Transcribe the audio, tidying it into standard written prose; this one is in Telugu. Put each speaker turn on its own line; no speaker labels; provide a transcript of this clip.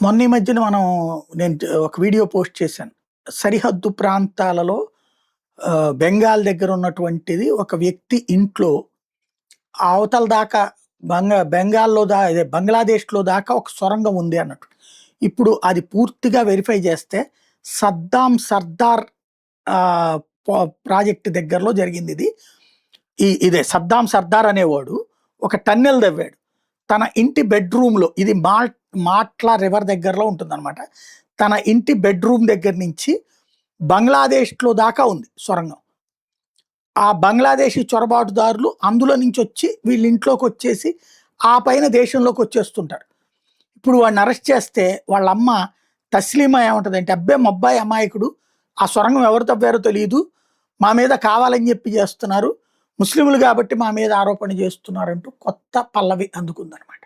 మొన్న ఈ మధ్యన నేను ఒక వీడియో పోస్ట్ చేశాను. సరిహద్దు ప్రాంతాలలో బెంగాల్ దగ్గర ఉన్నటువంటిది ఒక వ్యక్తి ఇంట్లో అవతల దాకా బెంగాల్‌లో అదే బంగ్లాదేశ్‌లో దాకా ఒక సొరంగం ఉంది అన్నట్టు. ఇప్పుడు అది పూర్తిగా వెరిఫై చేస్తే సద్దాం సర్దార్ ఆహ్, ప్రాజెక్ట్ దగ్గరలో జరిగిందిది. ఇదే సద్దాం సర్దార్ అనేవాడు ఒక టన్నెల్ తవ్వాడు. తన ఇంటి బెడ్‌రూమ్‌లో ఇది మాట్లా రివర్ దగ్గరలో ఉంటుందన్నమాట. తన ఇంటి బెడ్‌రూమ్ దగ్గర నుంచి బంగ్లాదేశ్‌లో దాకా ఉంది సొరంగం. ఆ బంగ్లాదేశీ చొరబాటుదారులు అందులో నుంచొచ్చి వీళ్ళ ఇంట్లోకొచ్చేసి, ఆ పైన దేశంలోకొచ్చేస్తుంటారు. ఇప్పుడు వాడిని అరెస్ట్ చేస్తే వాళ్ళమ్మ తస్లీమా ఏమంటదంటే, "అబ్బే! మా అబ్బాయి అమాయకుడు. ఆ సొరంగం ఎవరు తవ్వారో తెలీదు. మా మీద కావాలని చెప్పి చేస్తున్నారు. ముస్లిములు కాబట్టి మా మీద ఆరోపణ చేస్తున్నారంటూ కొత్త పల్లవి అందుకుందనమాట.